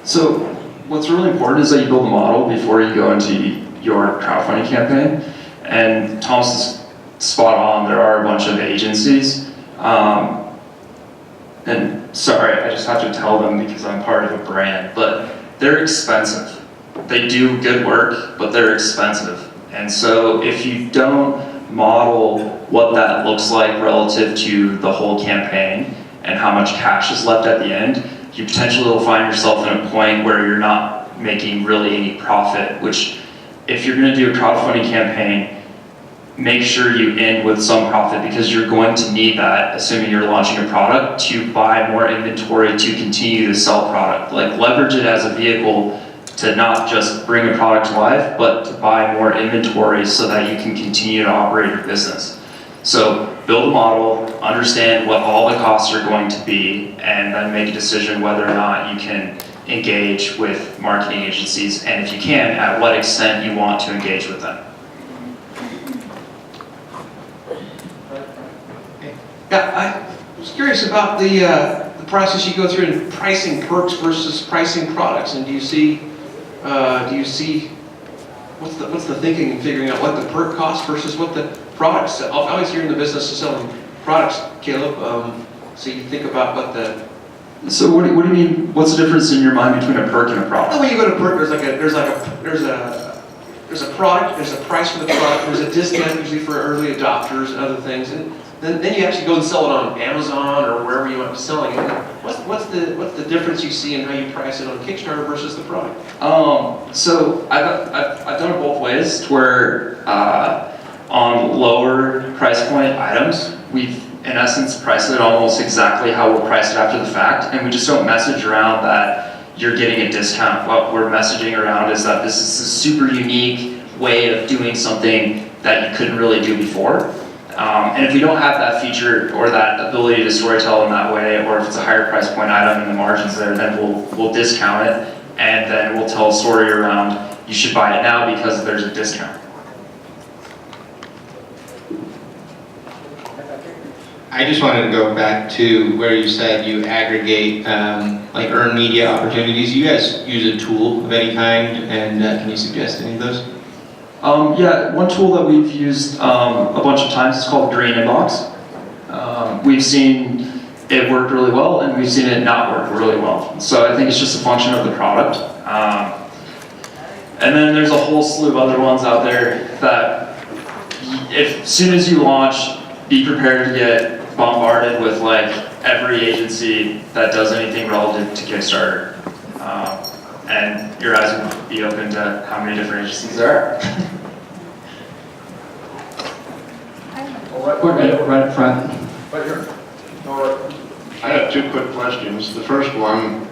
So what's really important is that you build a model before you go into your crowdfunding campaign. And Thomas is spot on, there are a bunch of agencies. And sorry, I just have to tell them because I'm part of a brand, but they're expensive. They do good work, but they're expensive. And so if you don't model what that looks like relative to the whole campaign and how much cash is left at the end, you potentially will find yourself in a point where you're not making really any profit, which if you're gonna do a crowdfunding campaign, make sure you end with some profit because you're going to need that, assuming you're launching a product, to buy more inventory to continue to sell product. Like leverage it as a vehicle to not just bring a product to life, but to buy more inventory so that you can continue to operate your business. So build a model, understand what all the costs are going to be, and then make a decision whether or not you can engage with marketing agencies, and if you can, at what extent you want to engage with them. Yeah, I was curious about the process you go through in pricing perks versus pricing products, and do you see what's the thinking in figuring out what the perk costs versus what the products? Always here in the business of selling products, Caleb. So you think about what the. So what do you mean? What's the difference in your mind between a perk and a product? Well, when you go to perk, there's a product, there's a price for the product, there's a discount usually for early adopters and other things, and then you actually go and sell it on Amazon or wherever you might be selling it. What's the difference you see in how you price it on Kickstarter versus the product? So I've done it both ways, to where on lower price point items, we've in essence priced it almost exactly how we'll price it after the fact, and we just don't message around that you're getting a discount. What we're messaging around is that this is a super unique way of doing something that you couldn't really do before. And if we don't have that feature or that ability to storytell in that way, or if it's a higher price point item and the margin's there, then we'll discount it, and then we'll tell a story around you should buy it now because there's a discount. I just wanted to go back to where you said you aggregate like earned media opportunities. You guys use a tool of any kind, and can you suggest any of those? Yeah, one tool that we've used a bunch of times is called Green Inbox. We've seen it work really well, and we've seen it not work really well. So I think it's just a function of the product. And then there's a whole slew of other ones out there that, as soon as you launch, be prepared to get bombarded with like every agency that does anything relative to Kickstarter. And your eyes will be open to how many different agencies there are. Right up front. Right here. I have two quick questions. The first one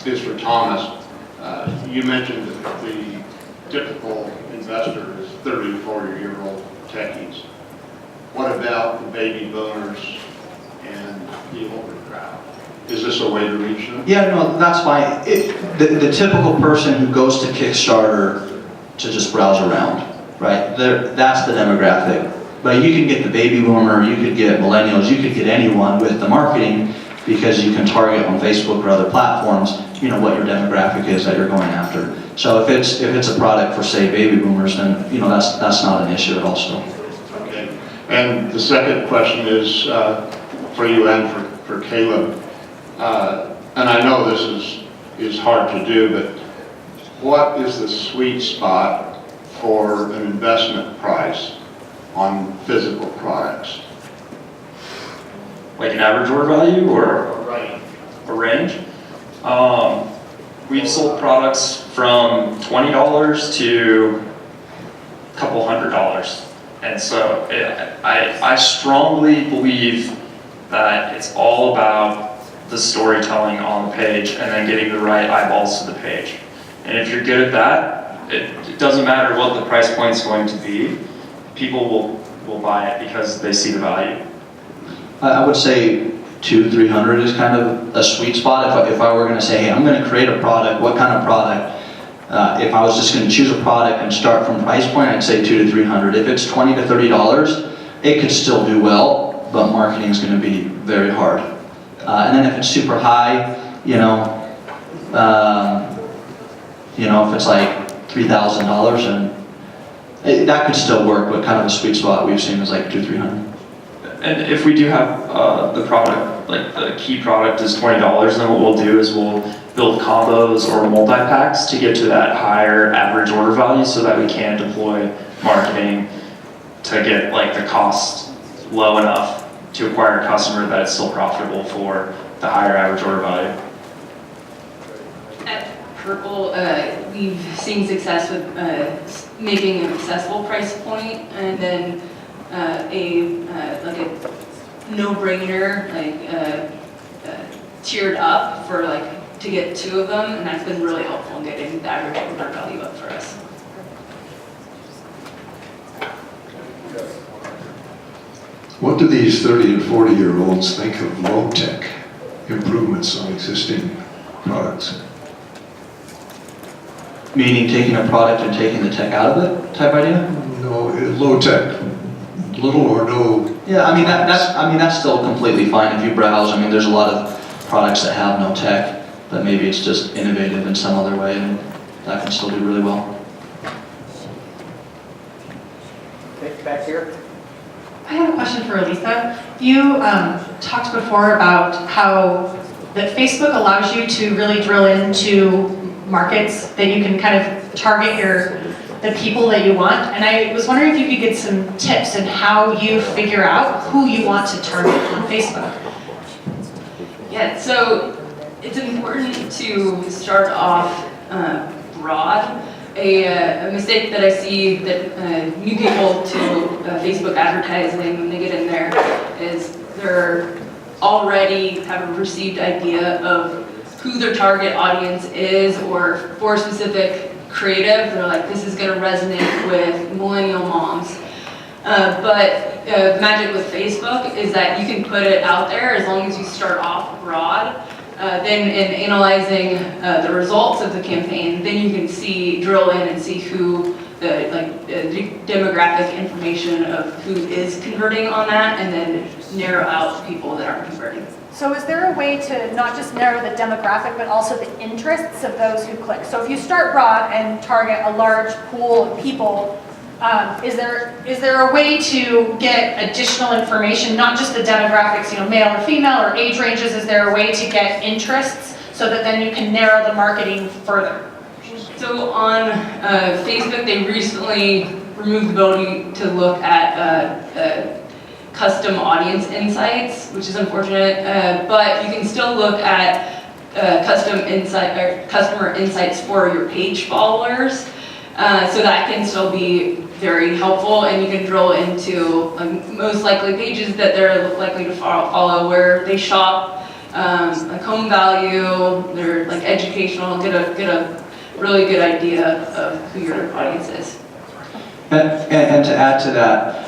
is for Thomas. You mentioned that the typical investor is 30 to 40-year-old techies. What about the baby boomers and the older crowd? Is this a way to reach them? Yeah, no, that's fine. The typical person who goes to Kickstarter to just browse around, right? That's the demographic. But you can get the baby boomer, you could get millennials, you could get anyone with the marketing, because you can target on Facebook or other platforms, you know, what your demographic is that you're going after. So if it's a product for, say, baby boomers, then you know that's not an issue at all still. Okay. And the second question is for you and for Caleb. And I know this is hard to do, but what is the sweet spot for an investment price on physical products? Like an average order value or Right. a range? We've sold products from $20 to a couple $100. And so I strongly believe that it's all about the storytelling on the page and then getting the right eyeballs to the page. And if you're good at that, it doesn't matter what the price point's going to be, people will buy it because they see the value. I would say 200-300 is kind of a sweet spot. If I were going to say, hey, I'm going to create a product, what kind of product? If I was just going to choose a product and start from price point, I'd say 200 to 300. If it's $20 to $30, it could still do well, but marketing is going to be very hard. And then if it's super high, you know, You know, if it's like $3,000, and that could still work, but kind of a sweet spot we've seen is like $200-300. And if we do have the product, like the key product is $20, then what we'll do is we'll build combos or multi-packs to get to that higher average order value so that we can deploy marketing to get like the cost low enough to acquire a customer that it's still profitable for the higher average order value. At Purple, we've seen success with making an accessible price point, and then like a no-brainer, like tiered up for like to get 2 of them, and that's been really helpful in getting the average order value up for us. What do these 30 and 40-year-olds think of low-tech improvements on existing products? Meaning taking a product and taking the tech out of it type idea? No, low-tech, little or no. Yeah, I mean that's still completely fine if you browse. I mean, there's a lot of products that have no tech, but maybe it's just innovative in some other way, and that can still do really well. Okay, back here. I have a question for Alisa. You talked before about how that Facebook allows you to really drill into markets that you can kind of target the people that you want. And I was wondering if you could get some tips on how you figure out who you want to target on Facebook. Yeah, so it's important to start off broad. A mistake that I see that new people to Facebook advertising when they get in there is they're already have a perceived idea of who their target audience is, or for specific creative, they're like, this is going to resonate with millennial moms. But the magic with Facebook is that you can put it out there as long as you start off broad. Then in analyzing the results of the campaign, then you can drill in and see who the demographic information of who is converting on that, and then narrow out people that aren't converting. So is there a way to not just narrow the demographic, but also the interests of those who click? So if you start broad and target a large pool of people, is there a way to get additional information, not just the demographics, male or female or age ranges? Is there a way to get interests so that then you can narrow the marketing further? So on Facebook, they recently removed the ability to look at custom audience insights, which is unfortunate, but you can still look at customer insights for your page followers. So that can still be very helpful, and you can drill into most likely pages that they're likely to follow, where they shop, like home value, they're like educational, get a really good idea of who your audience is. And to add to that,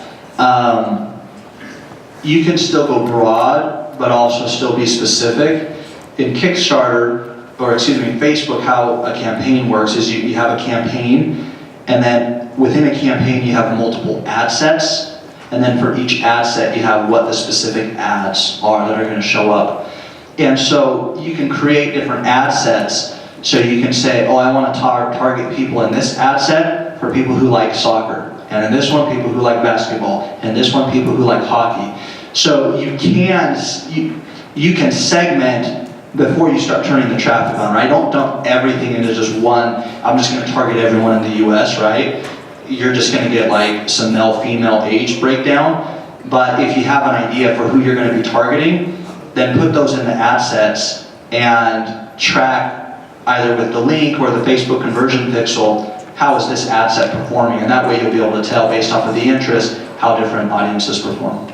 you can still go broad, but also still be specific. In Kickstarter, or excuse me, Facebook, how a campaign works is you have a campaign, and then within a campaign you have multiple ad sets, and then for each ad set you have what the specific ads are that are going to show up. And so you can create different ad sets, so you can say, oh, I want to target people in this ad set for people who like soccer, and in this one people who like basketball, and this one people who like hockey. So you can segment before you start turning the traffic on, right? Don't dump everything into just one, I'm just going to target everyone in the US, right? You're just going to get like some male-female age breakdown. But if you have an idea for who you're going to be targeting, then put those in the ad sets and track either with the link or the Facebook conversion pixel, how is this ad set performing? And that way you'll be able to tell based off of the interest how different audiences perform.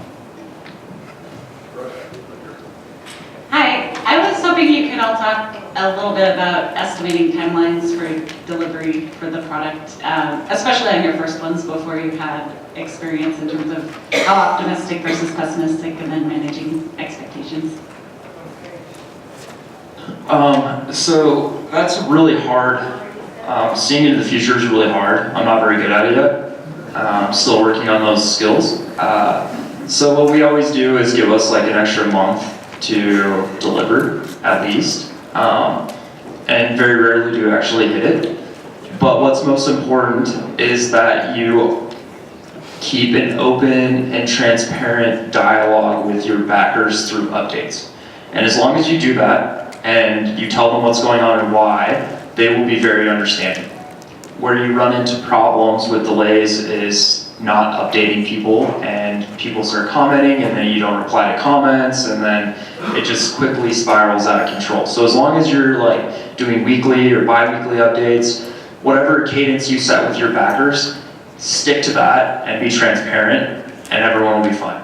Hi, I was hoping you could all talk a little bit about estimating timelines for delivery for the product, especially on your first ones before you had experience in terms of how optimistic versus pessimistic, and then managing expectations. So that's really hard. Seeing into the future is really hard. I'm not very good at it yet. I'm still working on those skills. So what we always do is give us like an extra month to deliver, at least. and very rarely do you actually hit it. But what's most important is that you keep an open and transparent dialogue with your backers through updates. And as long as you do that, and you tell them what's going on and why, they will be very understanding. Where you run into problems with delays is not updating people, and people start commenting, and then you don't reply to comments, and then it just quickly spirals out of control. So as long as you're like doing weekly or bi-weekly updates, whatever cadence you set with your backers, stick to that and be transparent, and everyone will be fine.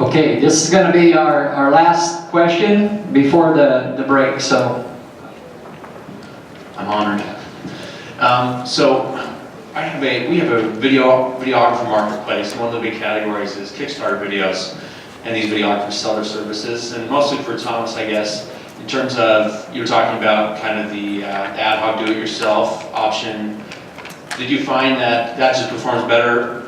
Okay, this is going to be our last question before the break, so. I'm honored. We have a videographer marketplace, and one of the big categories is Kickstarter videos, and these videographers sell their services, and mostly for Thomas, I guess, in terms of, you were talking about kind of the ad hoc do-it-yourself option. Did you find that that just performs better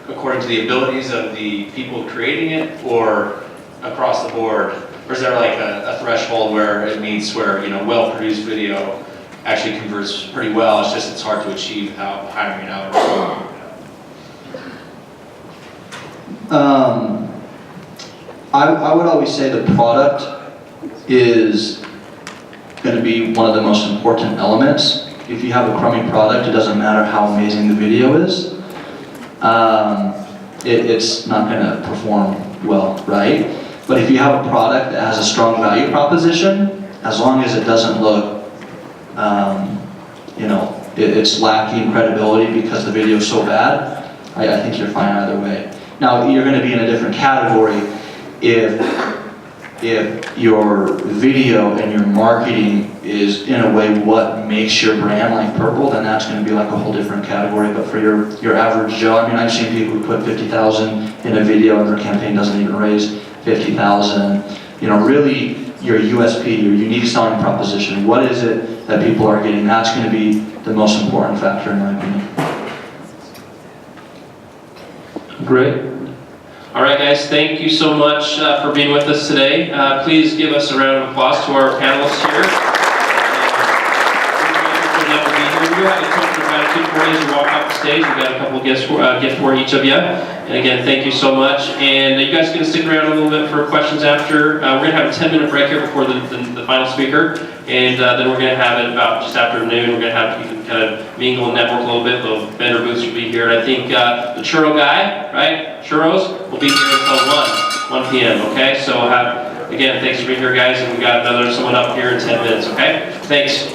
according to the abilities of the people creating it, or across the board? Or is there like a threshold where it meets where, you know, well-produced video actually converts pretty well, it's hard to achieve without hiring out? I would always say the product is going to be one of the most important elements. If you have a crummy product, it doesn't matter how amazing the video is. It's not going to perform well, right? But if you have a product that has a strong value proposition, as long as it doesn't look, it's lacking credibility because the video is so bad, I think you're fine either way. Now, you're going to be in a different category if your video and your marketing is in a way what makes your brand like purple, then that's going to be like a whole different category. But for your average Joe, I mean, I've seen people who put $50,000 in a video and their campaign doesn't even raise $50,000. You know, really your USP, your unique selling proposition, what is it that people are getting? That's going to be the most important factor in my opinion. Great. All right, guys, thank you so much for being with us today. Please give us a round of applause to our panelists here. We do have a token of gratitude for you as you walk off the stage. We've got a couple of gifts for each of you. And again, thank you so much. And you guys are going to stick around a little bit for questions after. We're going to have a 10-minute break here before the final speaker. And then we're going to have it about just after noon. We're going to have, you can kind of mingle and network a little bit. Little vendor booths will be here. And I think the churro guy, right? Churros will be here until 1 p.m. Okay? So again, thanks for being here, guys. And we got someone up here in 10 minutes. Okay? Thanks.